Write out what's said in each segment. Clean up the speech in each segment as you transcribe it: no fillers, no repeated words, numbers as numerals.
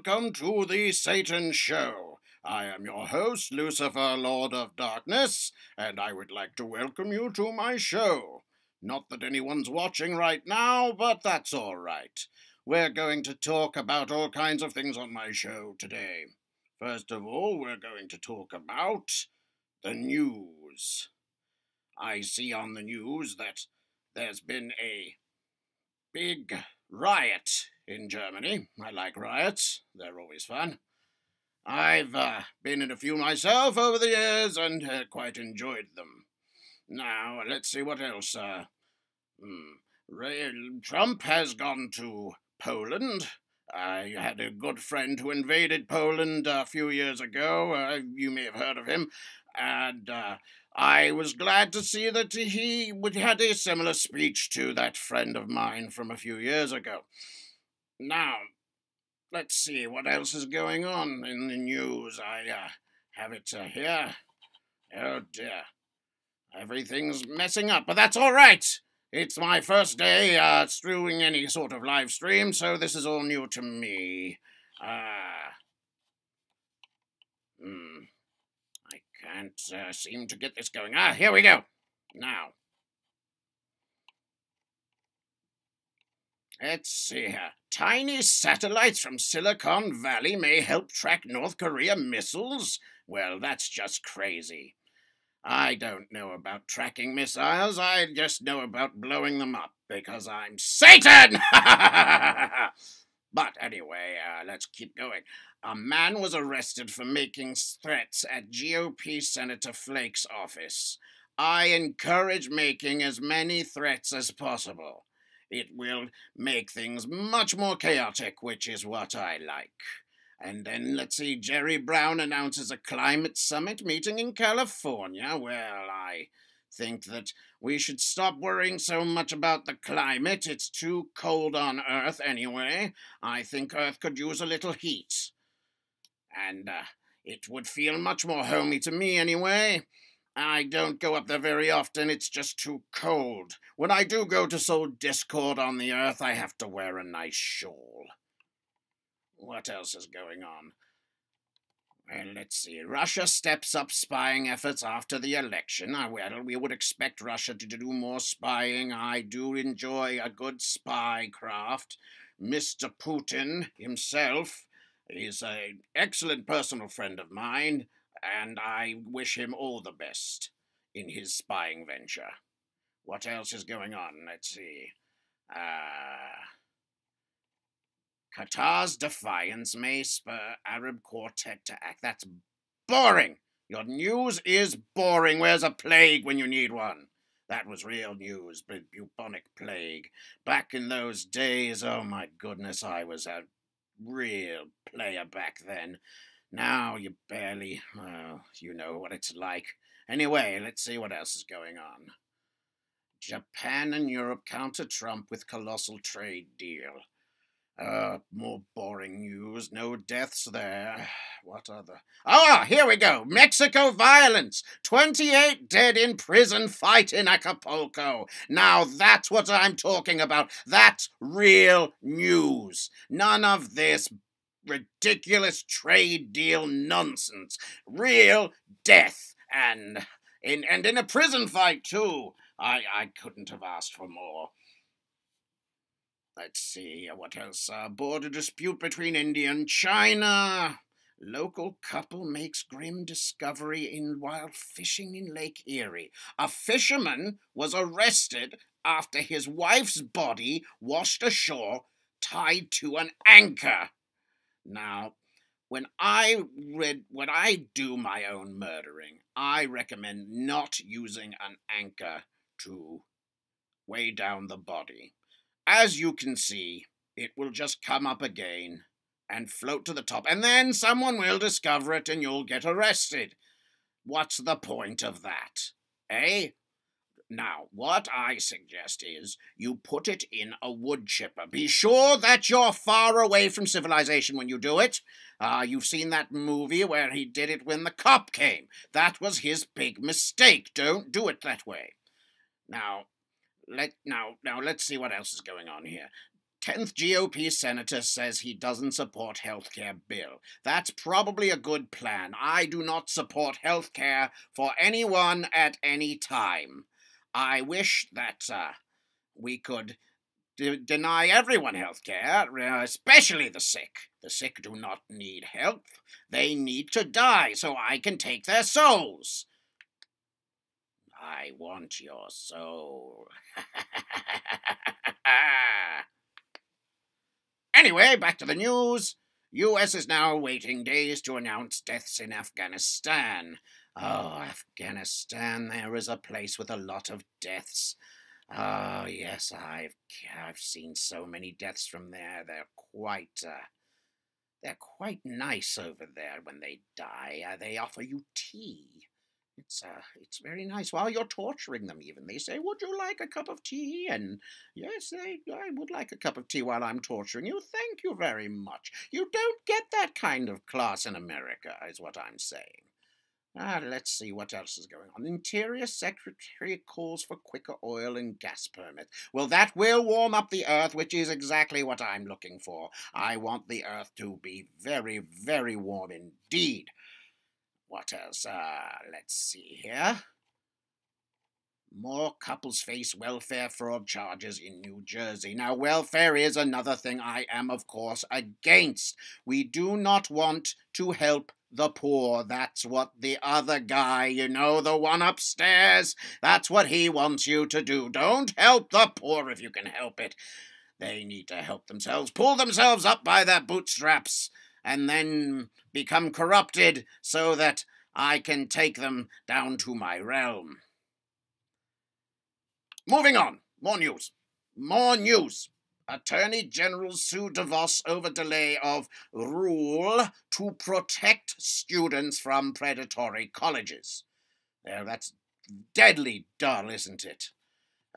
welcome to the Satan Show. I am your host, Lucifer, Lord of Darkness, and I would like to welcome you to my show. Not that anyone's watching right now, but that's all right. We're going to talk about all kinds of things on my show today. First of all, we're going to talk about the news. I see on the news that there's been a big riot in Germany. I like riots. They're always fun. I've been in a few myself over the years and quite enjoyed them. Now, let's see what else. Trump has gone to Poland. I had a good friend who invaded Poland a few years ago. You may have heard of him. And I was glad to see that he had a similar speech to that friend of mine from a few years ago. Now, let's see what else is going on in the news. I have it here. Oh dear. Everything's messing up, but that's all right. It's my first day doing any sort of live stream, so this is all new to me. I can't seem to get this going. Here we go. Now. Let's see here. Tiny satellites from Silicon Valley may help track North Korea missiles? Well, that's just crazy. I don't know about tracking missiles. I just know about blowing them up, because I'm Satan! But anyway, let's keep going. A man was arrested for making threats at GOP Senator Flake's office. I encourage making as many threats as possible. It will make things much more chaotic, which is what I like. And then, let's see, Jerry Brown announces a climate summit meeting in California. Well, I think that we should stop worrying so much about the climate. It's too cold on Earth anyway. I think Earth could use a little heat. And it would feel much more homey to me anyway. I don't go up there very often, it's just too cold. When I do go to sow discord on the Earth, I have to wear a nice shawl. What else is going on? Well, let's see. Russia steps up spying efforts after the election. Well, we would expect Russia to do more spying. I do enjoy a good spy craft. Mr. Putin himself is an excellent personal friend of mine, and I wish him all the best in his spying venture. What else is going on? Let's see. Qatar's defiance may spur Arab Quartet to act. That's boring. Your news is boring. Where's a plague when you need one? That was real news, bubonic plague. Back in those days, oh my goodness, I was a real player back then. Now you barely, well, you know what it's like. Anyway, let's see what else is going on. Japan and Europe counter Trump with colossal trade deal. More boring news. No deaths there. What other? Here we go. Mexico violence. 28 dead in prison fight in Acapulco. Now that's what I'm talking about. That's real news. None of this ridiculous trade deal nonsense. Real death. And in a prison fight, too. I couldn't have asked for more. Let's see, what else? Border dispute between India and China. Local couple makes grim discovery while fishing in Lake Erie. A fisherman was arrested after his wife's body washed ashore tied to an anchor. Now, when I do my own murdering, I recommend not using an anchor to weigh down the body. As you can see, it will just come up again and float to the top, and then someone will discover it and you'll get arrested. What's the point of that? Eh? Now, what I suggest is you put it in a wood chipper. Be sure that you're far away from civilization when you do it. You've seen that movie where he did it when the cop came. That was his big mistake. Don't do it that way. Now, let's see what else is going on here. 10th GOP senator says he doesn't support healthcare bill. That's probably a good plan. I do not support healthcare for anyone at any time. I wish that we could deny everyone healthcare, especially the sick. The sick do not need help. They need to die so I can take their souls. I want your soul. Anyway, back to the news. U.S. is now waiting days to announce deaths in Afghanistan. Oh, Afghanistan, there is a place with a lot of deaths. Oh, yes, I've seen so many deaths from there. They're quite nice over there when they die. They offer you tea. It's very nice while you're torturing them even. They say, would you like a cup of tea? And yes, I would like a cup of tea while I'm torturing you. Thank you very much. You don't get that kind of class in America, is what I'm saying. Let's see what else is going on. Interior Secretary calls for quicker oil and gas permits. Well, that will warm up the Earth, which is exactly what I'm looking for. I want the Earth to be very, very warm indeed. What else? Let's see here. More couples face welfare fraud charges in New Jersey. Now, welfare is another thing I am, of course, against. We do not want to help the poor. That's what the other guy, the one upstairs, that's what he wants you to do. Don't help the poor if you can help it. They need to help themselves, pull themselves up by their bootstraps, and then become corrupted so that I can take them down to my realm. Moving on. More news. Attorney General sue DeVos over delay of rule to protect students from predatory colleges. There, that's deadly dull, isn't it?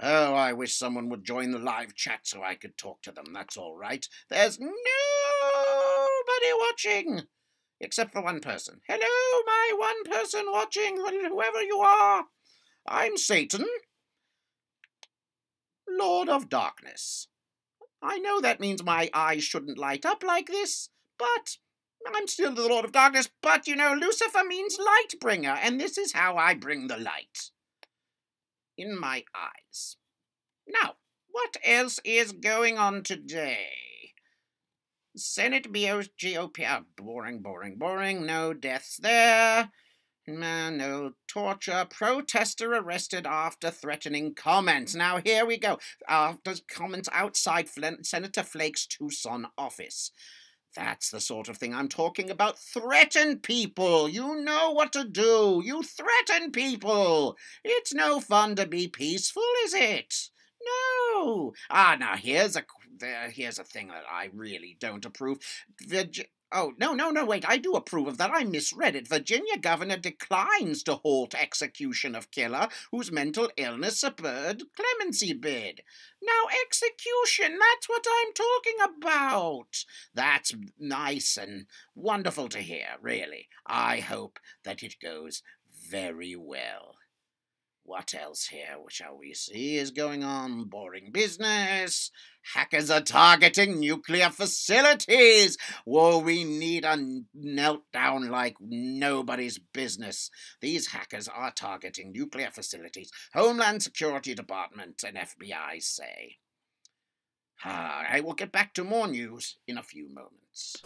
Oh, I wish someone would join the live chat so I could talk to them. That's all right. There's nobody watching, except for one person. Hello, my one person watching, whoever you are. I'm Satan, Lord of Darkness. I know that means my eyes shouldn't light up like this, but I'm still the Lord of Darkness. But, Lucifer means light bringer, and this is how I bring the light. In my eyes. Now, what else is going on today? Senate GOP. Boring. No deaths there. No torture. Protester arrested after threatening comments. Now, here we go. After comments outside Senator Flake's Tucson office. That's the sort of thing I'm talking about. Threaten people. You know what to do. You threaten people. It's no fun to be peaceful, is it? No. Now here's a thing that I really don't approve. Oh, no, wait, I do approve of that. I misread it. Virginia governor declines to halt execution of killer whose mental illness spurred clemency bid. Now, execution, that's what I'm talking about. That's nice and wonderful to hear, really. I hope that it goes very well. What else here shall we see is going on? Boring business. Hackers are targeting nuclear facilities. Whoa, we need a meltdown like nobody's business. These hackers are targeting nuclear facilities. Homeland Security Department and FBI say. I will get back to more news in a few moments.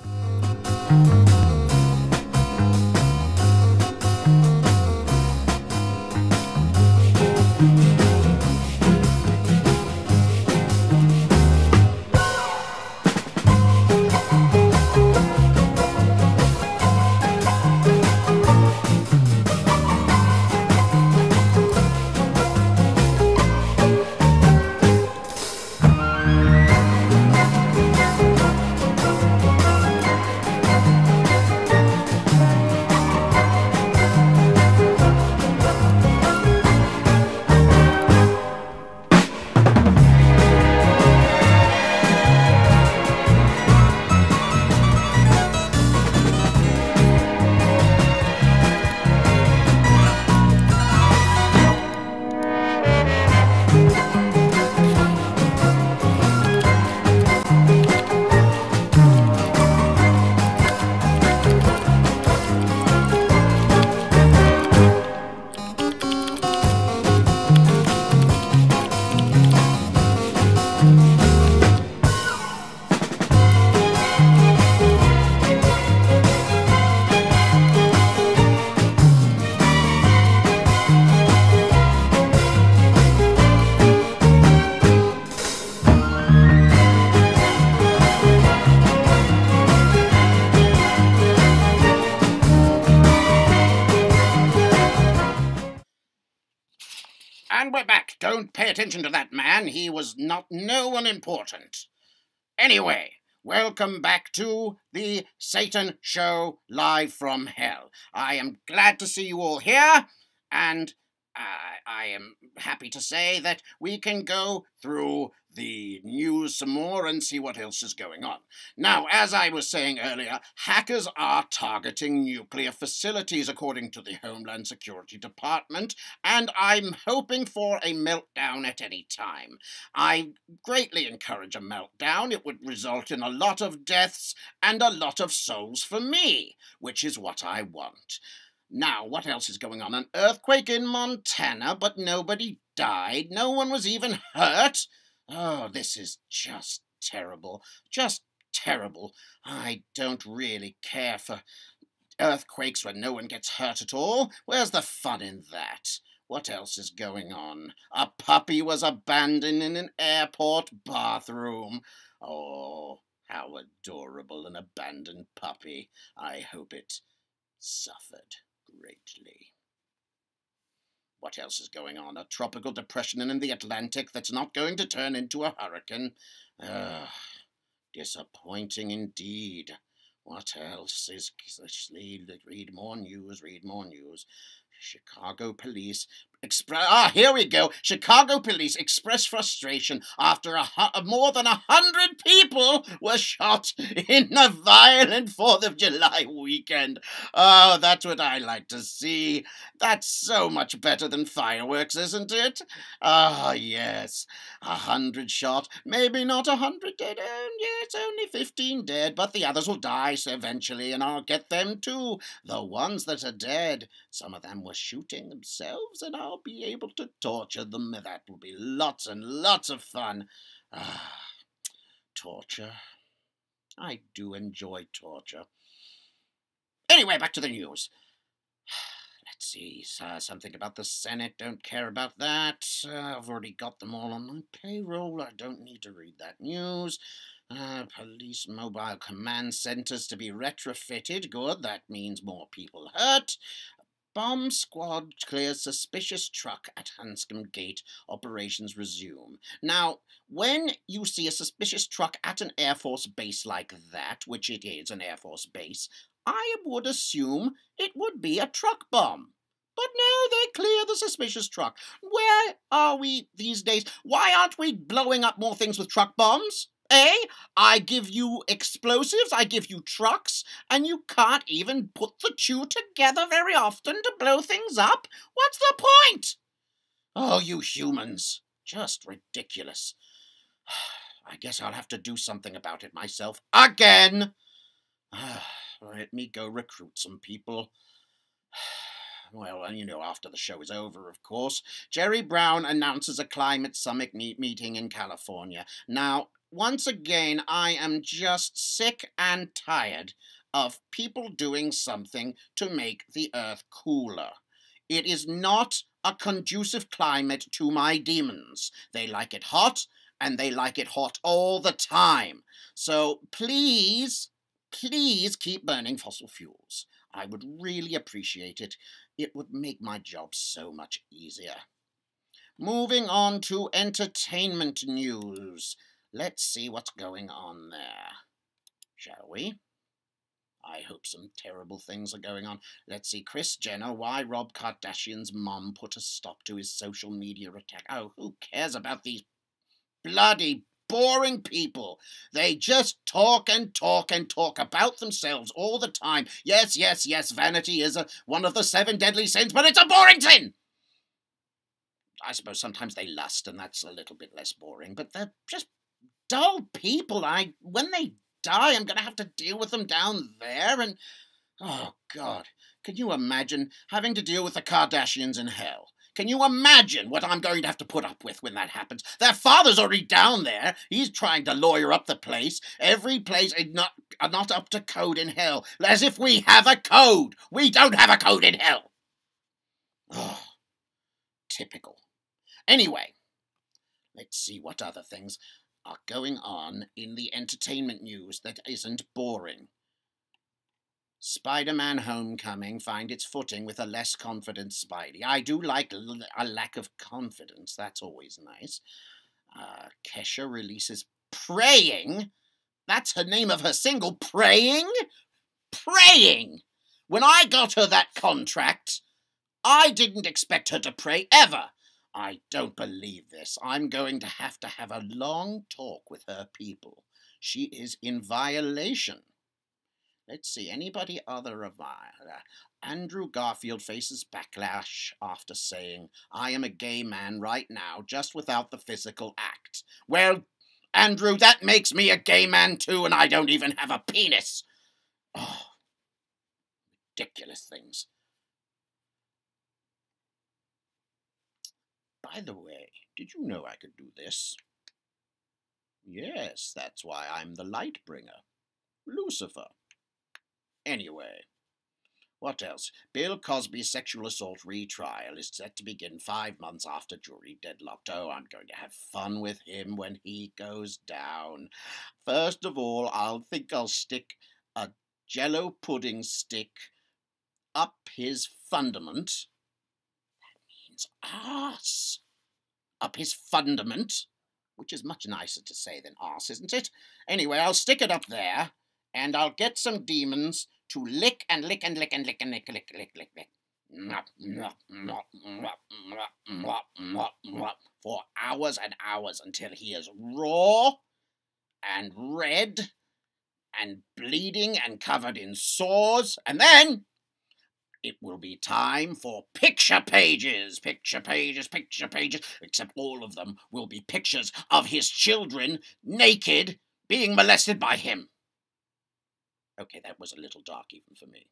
And we're back. Don't pay attention to that man. He was not no one important. Anyway, welcome back to the Satan Show live from hell. I am glad to see you all here, and I am happy to say that we can go through the news some more and see what else is going on. Now, as I was saying earlier, hackers are targeting nuclear facilities according to the Homeland Security Department, and I'm hoping for a meltdown at any time. I greatly encourage a meltdown. It would result in a lot of deaths and a lot of souls for me, which is what I want. Now, what else is going on? An earthquake in Montana, but nobody died. No one was even hurt. Oh, this is just terrible. Just terrible. I don't really care for earthquakes when no one gets hurt at all. Where's the fun in that? What else is going on? A puppy was abandoned in an airport bathroom. Oh, how adorable, an abandoned puppy. I hope it suffered greatly. What else is going on? A tropical depression in the Atlantic that's not going to turn into a hurricane. Disappointing indeed. What else is... Read more news, read more news. Chicago police here we go. Chicago police express frustration after more than 100 people were shot in a violent 4th of July weekend. Oh, that's what I like to see. That's so much better than fireworks, isn't it? Ah, yes. 100 shot, maybe not 100 dead. Yes, only 15 dead, but the others will die eventually, and I'll get them too. The ones that are dead, some of them were shooting themselves, and I'll be able to torture them. That will be lots and lots of fun. Torture. I do enjoy torture. Anyway, back to the news. Let's see, something about the Senate. Don't care about that. I've already got them all on my payroll. I don't need to read that news. Police mobile command centers to be retrofitted. Good, that means more people hurt. Bomb squad clears suspicious truck at Hanscom Gate. Operations resume. Now, when you see a suspicious truck at an Air Force base like that, which it is an Air Force base, I would assume it would be a truck bomb. But no, they clear the suspicious truck. Where are we these days? Why aren't we blowing up more things with truck bombs? Eh? I give you explosives, I give you trucks, and you can't even put the two together very often to blow things up? What's the point? Oh, you humans. Just ridiculous. I guess I'll have to do something about it myself. Again! Let me go recruit some people. Well, and after the show is over, of course, Jerry Brown announces a climate summit meeting in California. Now, once again, I am just sick and tired of people doing something to make the Earth cooler. It is not a conducive climate to my demons. They like it hot, and they like it hot all the time. So please, please keep burning fossil fuels. I would really appreciate it. It would make my job so much easier. Moving on to entertainment news. Let's see what's going on there, shall we? I hope some terrible things are going on. Let's see. Kris Jenner, why Rob Kardashian's mum put a stop to his social media attack. Oh, who cares about these bloody boring people? They just talk and talk and talk about themselves all the time. Yes, yes, yes, vanity is one of the 7 deadly sins, but it's a boring sin! I suppose sometimes they lust, and that's a little bit less boring, but they're just dull people. When they die, I'm going to have to deal with them down there, and... oh, God. Can you imagine having to deal with the Kardashians in hell? Can you imagine what I'm going to have to put up with when that happens? Their father's already down there. He's trying to lawyer up the place. Every place is not up to code in hell. As if we have a code. We don't have a code in hell. Oh, typical. Anyway, let's see what other things are going on in the entertainment news that isn't boring. Spider-Man Homecoming find its footing with a less confident Spidey. I do like a lack of confidence. That's always nice. Kesha releases Praying. That's her name of her single, Praying? Praying! When I got her that contract, I didn't expect her to pray ever. I don't believe this. I'm going to have a long talk with her people. She is in violation. Let's see, anybody other of Andrew Garfield faces backlash after saying, I am a gay man right now, just without the physical act. Well, Andrew, that makes me a gay man too, and I don't even have a penis. Oh, ridiculous things. By the way, did you know I could do this? Yes, that's why I'm the light bringer. Lucifer. Anyway, what else? Bill Cosby's sexual assault retrial is set to begin 5 months after jury deadlocked. Oh, I'm going to have fun with him when he goes down. First of all, I'll stick a Jello pudding stick up his fundament. That means arse. Up his fundament, which is much nicer to say than arse, isn't it? Anyway, I'll stick it up there, and I'll get some demons to lick and lick and lick and lick and lick, lick, lick, lick, lick. For hours and hours until he is raw and red and bleeding and covered in sores, and then it will be time for picture pages, picture pages, picture pages, except all of them will be pictures of his children naked being molested by him. Okay, that was a little dark even for me.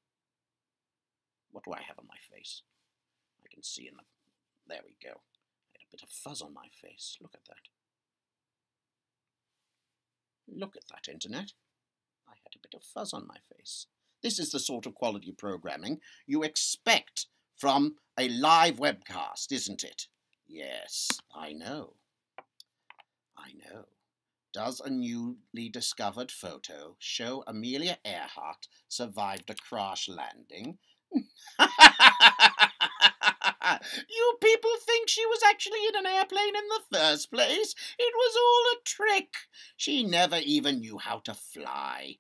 What do I have on my face? I can see in the... There we go. I had a bit of fuzz on my face. Look at that. Look at that, Internet. I had a bit of fuzz on my face. This is the sort of quality programming you expect from a live webcast, isn't it? Yes, I know. I know. Does a newly discovered photo show Amelia Earhart survived a crash landing? You people think she was actually in an airplane in the first place? It was all a trick. She never even knew how to fly.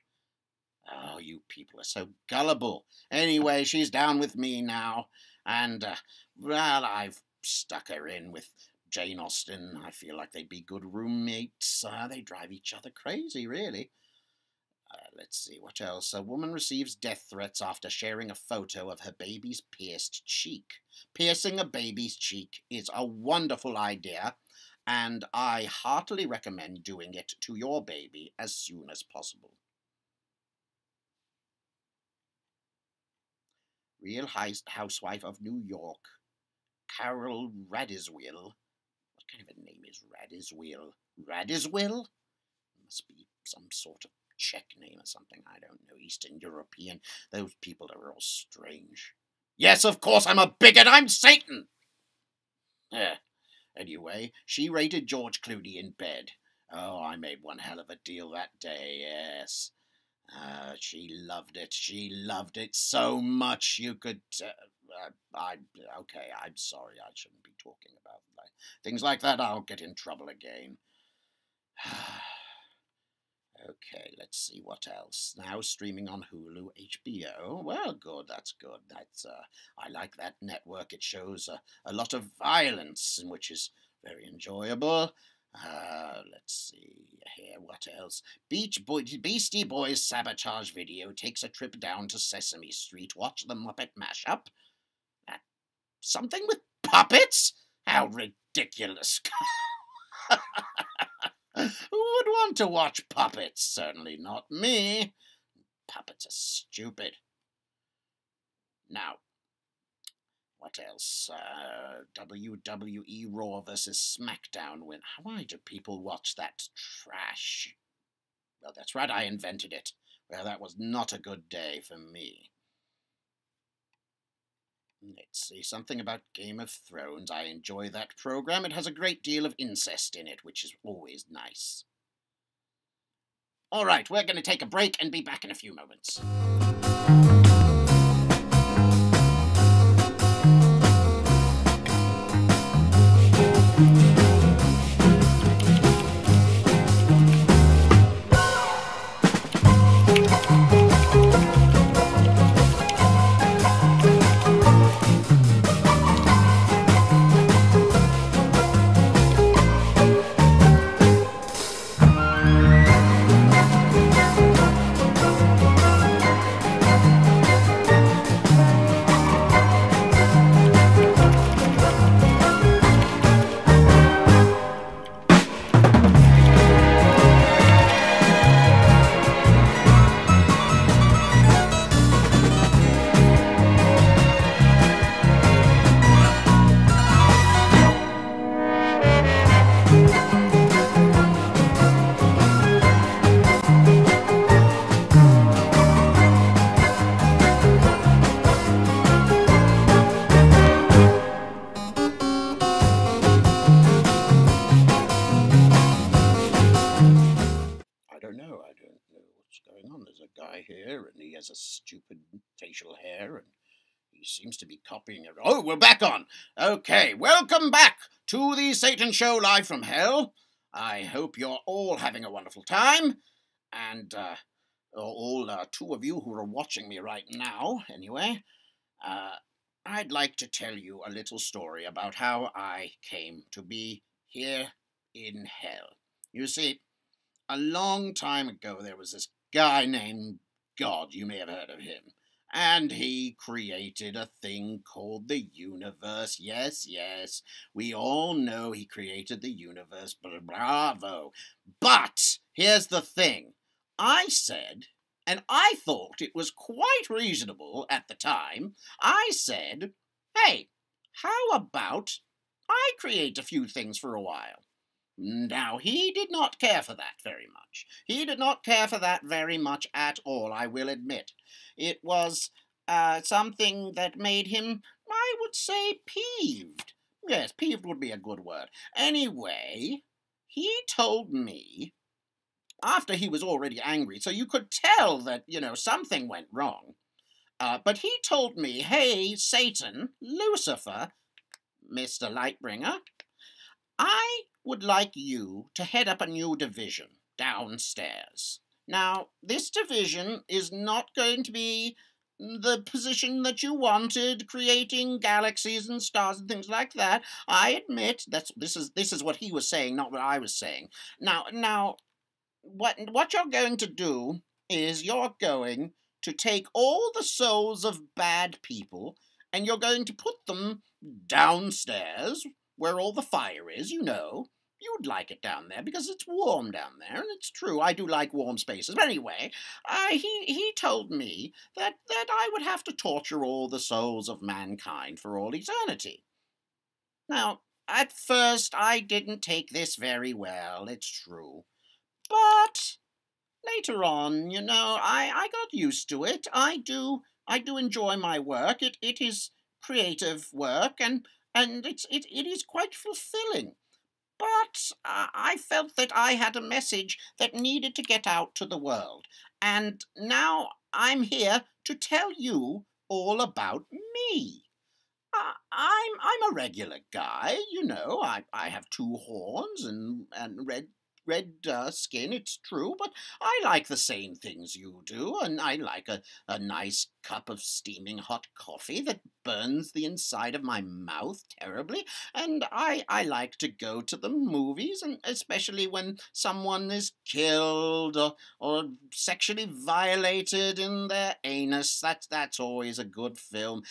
Oh, you people are so gullible. Anyway, she's down with me now. And, well, I've stuck her in with Jane Austen. I feel like they'd be good roommates. They drive each other crazy, really. Let's see, what else? A woman receives death threats after sharing a photo of her baby's pierced cheek. Piercing a baby's cheek is a wonderful idea, and I heartily recommend doing it to your baby as soon as possible. Real Housewife of New York, Carol Radiswil. What kind of a name is Radiswil? Radiswil? Must be some sort of Czech name or something. I don't know. Eastern European. Those people are all strange. Yes, of course, I'm a bigot. I'm Satan. Anyway, she rated George Clooney in bed. Oh, I made one hell of a deal that day, yes. She loved it. She loved it so much you could... okay, I'm sorry. I shouldn't be talking about things like that. I'll get in trouble again. Okay, let's see what else. Now streaming on Hulu, HBO. Well, good, that's good. That's I like that network. It shows a lot of violence, which is very enjoyable. Let's see here, what else? Beastie Boys sabotage video takes a trip down to Sesame Street. Watch the Muppet mashup. Something with puppets? How ridiculous. Who would want to watch puppets? Certainly not me. Puppets are stupid. Now, what else? WWE Raw vs. SmackDown win. Why do people watch that trash? Well, that's right, I invented it. Well, that was not a good day for me. Let's see, something about Game of Thrones. I enjoy that program. It has a great deal of incest in it, which is always nice. All right, we're going to take a break and be back in a few moments. I don't know what's going on. There's a guy here, and he has a stupid facial hair, and he seems to be copying it. Oh, we're back on! Okay, welcome back to the Satan Show live from hell. I hope you're all having a wonderful time, and all two of you who are watching me right now, anyway, I'd like to tell you a little story about how I came to be here in hell. You see, a long time ago, there was this guy named God. You may have heard of him. And he created a thing called the universe. Yes, yes, we all know he created the universe. Bravo. But here's the thing. I said, and I thought it was quite reasonable at the time, I said, hey, how about I create a few things for a while? Now, he did not care for that very much. He did not care for that very much at all, I will admit. It was something that made him, I would say, peeved. Yes, peeved would be a good word. Anyway, he told me, after he was already angry, so you could tell that, something went wrong. But he told me, hey, Satan, Lucifer, Mr. Lightbringer, I would like you to head up a new division downstairs. Now, this division is not going to be the position that you wanted, creating galaxies and stars and things like that. I admit this is what he was saying, not what I was saying. Now, what you're going to do is you're going to take all the souls of bad people and you're going to put them downstairs where all the fire is, You'd like it down there because it's warm down there, and it's true, I do like warm spaces. But anyway, he told me that I would have to torture all the souls of mankind for all eternity. Now, at first, I didn't take this very well, it's true. But later on, I got used to it. I do enjoy my work. It is creative work, and it is quite fulfilling. But I felt that I had a message that needed to get out to the world. And now I'm here to tell you all about me. I'm a regular guy, I have 2 horns and red skin, it's true, but I like the same things you do, and I like a nice cup of steaming hot coffee that burns the inside of my mouth terribly, and I like to go to the movies, and especially when someone is killed or sexually violated in their anus. That's always a good film.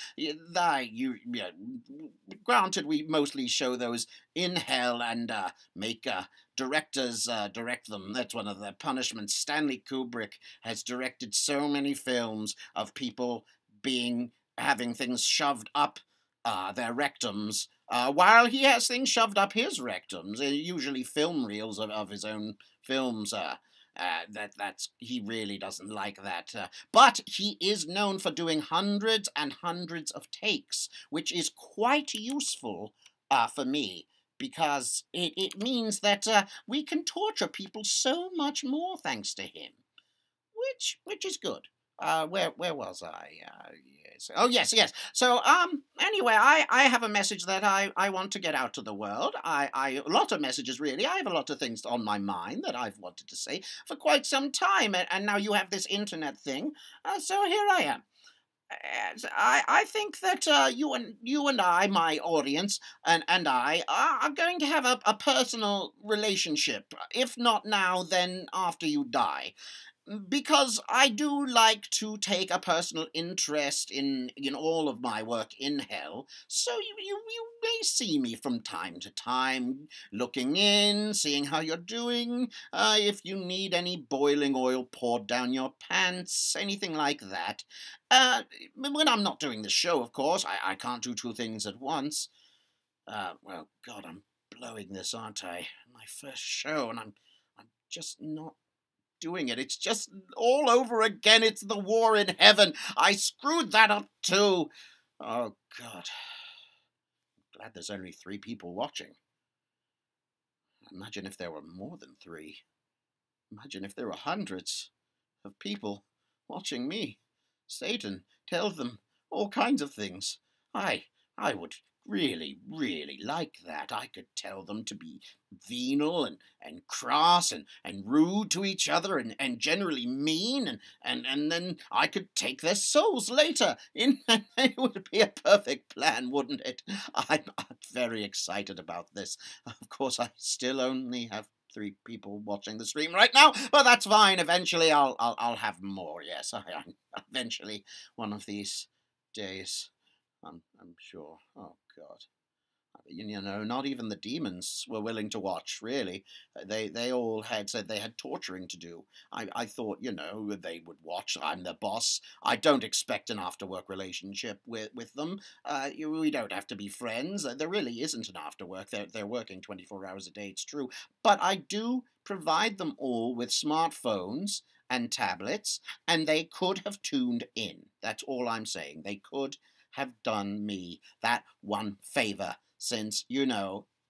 Granted, we mostly show those in hell and make directors direct them. That's one of the punishments. Stanley Kubrick has directed so many films of people having things shoved up their rectums, while he has things shoved up his rectums, usually film reels of his own films. He really doesn't like that. But he is known for doing hundreds and hundreds of takes, which is quite useful for me. because it means that we can torture people so much more thanks to him, which is good. Where was I? Yes. Oh, yes. So, anyway, I have a message that I want to get out to the world. A lot of messages, really. I have a lot of things on my mind that I've wanted to say for quite some time, and now you have this internet thing, so here I am. I think that you and I, my audience, and I are going to have a personal relationship. If not now, then after you die. Because I do like to take a personal interest in all of my work in hell, so you may see me from time to time, looking in, seeing how you're doing, if you need any boiling oil poured down your pants, anything like that. When I'm not doing the show, of course, I can't do two things at once. Well, God, I'm blowing this, aren't I? My first show, and I'm just not doing it. It's just all over again. It's the war in heaven. I screwed that up too. Oh, God. I'm glad there's only 3 people watching. Imagine if there were more than 3. Imagine if there were hundreds of people watching me. Satan tells them all kinds of things. I would really like that. I could tell them to be venal and cross and rude to each other and generally mean, and then I could take their souls later. It would be a perfect plan, wouldn't it? I'm very excited about this. Of course, I still only have 3 people watching the stream right now, but that's fine. Eventually I'll have more. Yes, eventually one of these days. I'm sure. Oh, God. Not even the demons were willing to watch, really. They all said they had torturing to do. I thought, they would watch. I'm the boss. I don't expect an after-work relationship with them. We don't have to be friends. There really isn't an after-work. They're working 24 hours a day, it's true. But I do provide them all with smartphones and tablets, and they could have tuned in. That's all I'm saying. They could have done me that one favor, since,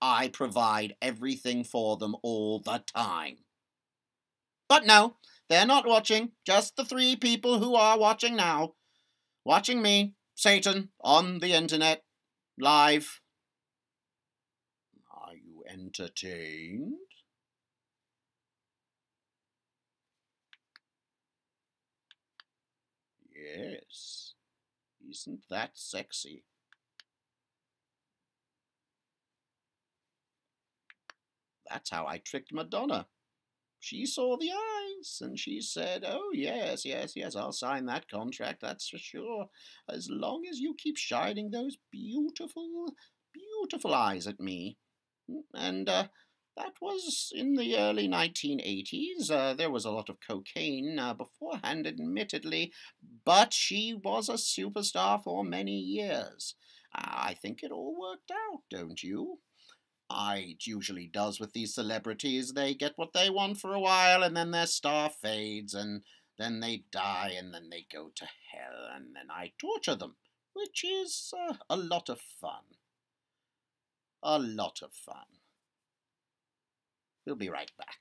I provide everything for them all the time. But no, they're not watching, just the 3 people who are watching now. Watching me, Satan, on the internet, live. Are you entertained? Yes. Isn't that sexy? That's how I tricked Madonna. She saw the eyes, and she said, oh, yes, I'll sign that contract, that's for sure, as long as you keep shining those beautiful, beautiful eyes at me. And that was in the early 1980s. There was a lot of cocaine beforehand, admittedly, but she was a superstar for many years. I think it all worked out, don't you? It usually does with these celebrities. They get what they want for a while, and then their star fades, and then they die, and then they go to hell, and then I torture them, which is a lot of fun. A lot of fun. We'll be right back.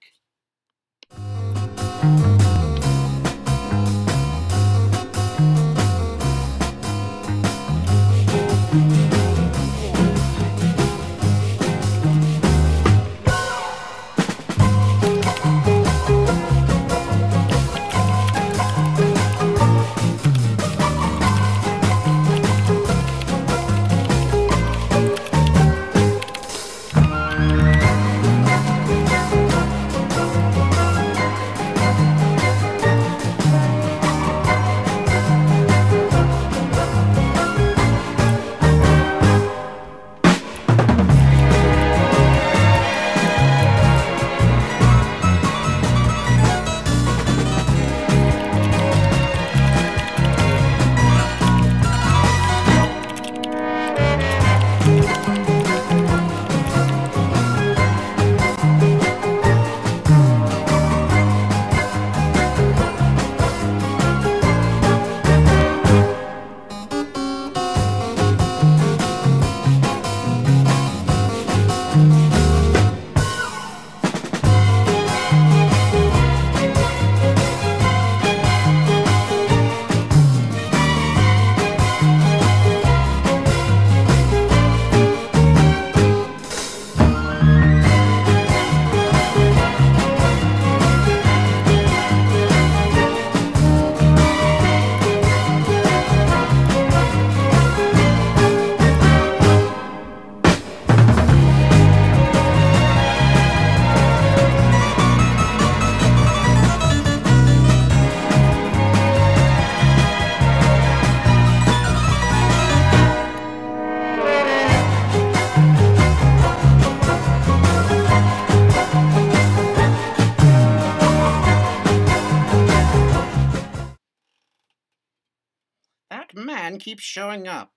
man keeps showing up.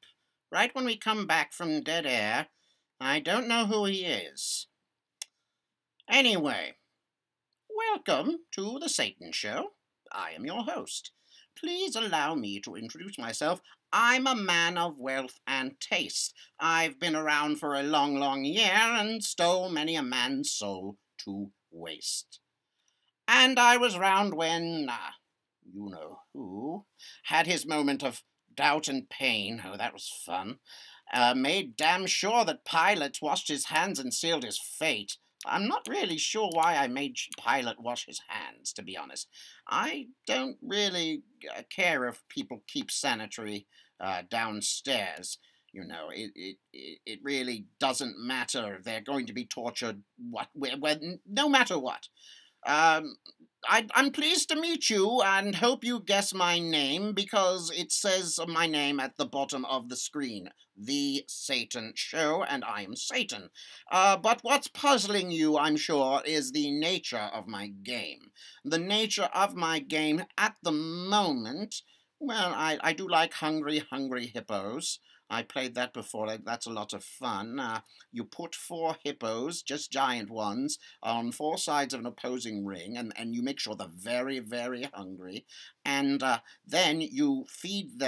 Right when we come back from dead air, I don't know who he is. Anyway, welcome to the Satan Show. I am your host. Please allow me to introduce myself. I'm a man of wealth and taste. I've been around for a long, long year and stole many a man's soul to waste. And I was round when, you-know-who, had his moment of doubt and pain. Oh, that was fun. Made damn sure that Pilate washed his hands and sealed his fate. I'm not really sure why I made Pilate wash his hands, to be honest. I don't really care if people keep sanitary downstairs. You know, it really doesn't matter. They're going to be tortured no matter what. I'm pleased to meet you and hope you guess my name because it says my name at the bottom of the screen. The Satan Show, and I am Satan. But what's puzzling you, I'm sure, is the nature of my game. The nature of my game at the moment, well, I do like Hungry Hippos. I played that before. That's a lot of fun. You put 4 hippos, just giant ones, on 4 sides of an opposing ring, and you make sure they're very, very hungry. And then you feed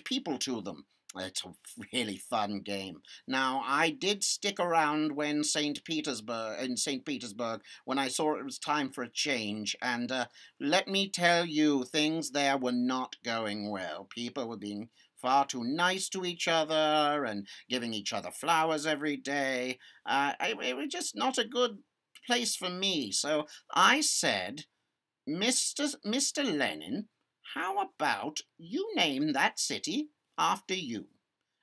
people to them. It's a really fun game. Now, I did stick around when St. Petersburg, when I saw it was time for a change, and let me tell you, things there were not going well. People were being far too nice to each other and giving each other flowers every day. It was just not a good place for me. So I said, Mr. Lenin, how about you name that city after you?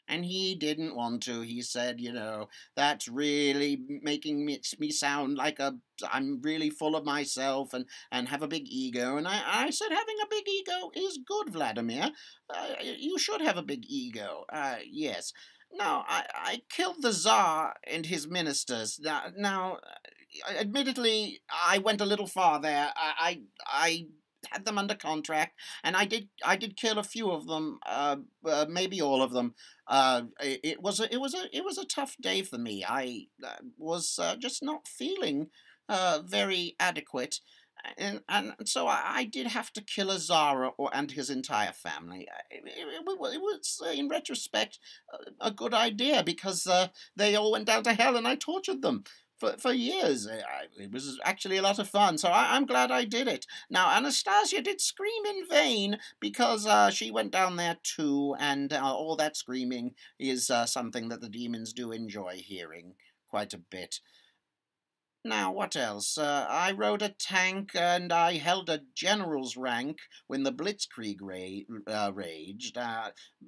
And he didn't want to. He said, you know, that's really making me sound like I'm really full of myself and have a big ego. And I said, having a big ego is good, Vladimir. You should have a big ego. Yes. Now, I killed the Tsar and his ministers. Now, admittedly, I went a little far there. I had them under contract, and I did kill a few of them, maybe all of them. It was a tough day for me. I was just not feeling very adequate, and so I did have to kill a Tsar and his entire family. It was in retrospect a good idea because they all went down to hell, and I tortured them for years. It was actually a lot of fun, so I'm glad I did it. Now, Anastasia did scream in vain because she went down there too, and all that screaming is something that the demons do enjoy hearing quite a bit. Now, what else? I rode a tank and I held a general's rank when the Blitzkrieg raged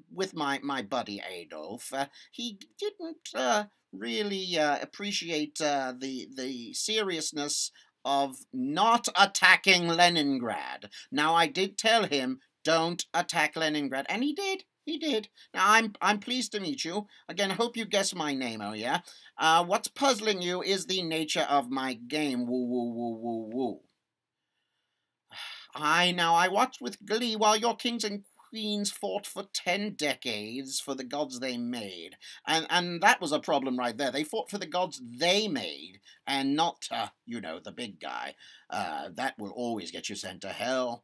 with my buddy Adolf. He didn't really appreciate the seriousness of not attacking Leningrad. Now, I did tell him, don't attack Leningrad, and he did. He did. Now, I'm pleased to meet you. Again, I hope you guess my name, oh yeah? What's puzzling you is the nature of my game. Woo, woo, woo, woo, woo. I watched with glee while your kings and queens fought for 10 decades for the gods they made. And that was a problem right there. They fought for the gods they made, and not, the big guy. That will always get you sent to hell.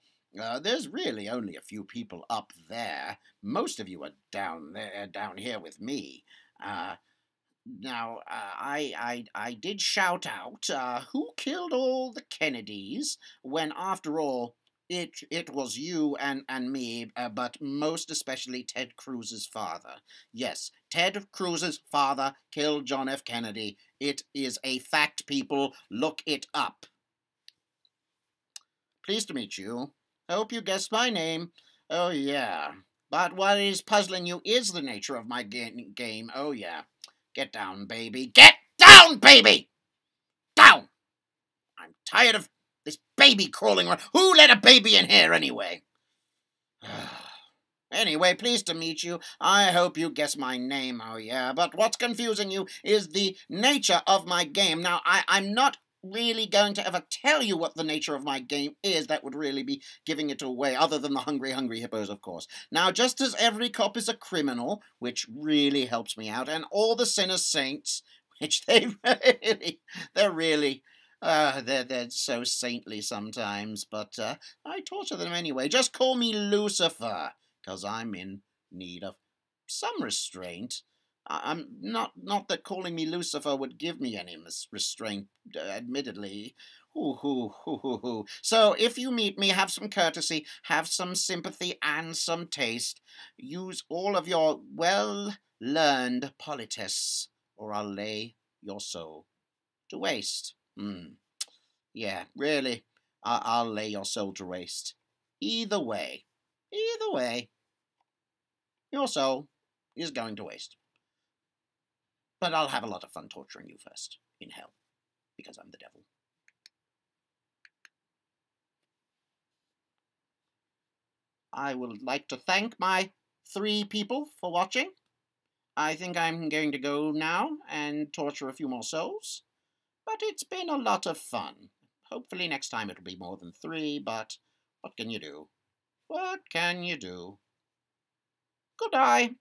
There's really only a few people up there. Most of you are down here with me. Now, I did shout out, who killed all the Kennedys, when after all, it was you and me, but most especially Ted Cruz's father. Yes, Ted Cruz's father killed John F. Kennedy. It is a fact, people. Look it up. Pleased to meet you. Hope you guessed my name. Oh, yeah. But what is puzzling you is the nature of my game. Oh, yeah. Get down, baby. Get down, baby! Down! I'm tired of this baby crawling around. Who let a baby in here, anyway? Anyway, pleased to meet you. I hope you guess my name, oh, yeah. But what's confusing you is the nature of my game. Now, I'm not really going to ever tell you what the nature of my game is. That would really be giving it away, other than the hungry, hungry hippos, of course. Now, just as every cop is a criminal, which really helps me out, and all the sinners saints, which they're really, they're so saintly sometimes, but I torture them anyway. Just call me Lucifer, because I'm in need of some restraint. I'm not that calling me Lucifer would give me any restraint, admittedly. So if you meet me, have some courtesy, have some sympathy and some taste. Use all of your well-learned politesse, or I'll lay your soul to waste. Yeah, really, I'll lay your soul to waste. Either way, your soul is going to waste. But I'll have a lot of fun torturing you first, in hell, because I'm the devil. I would like to thank my 3 people for watching. I think I'm going to go now and torture a few more souls. But it's been a lot of fun. Hopefully next time it'll be more than 3, but what can you do? What can you do? Good-bye.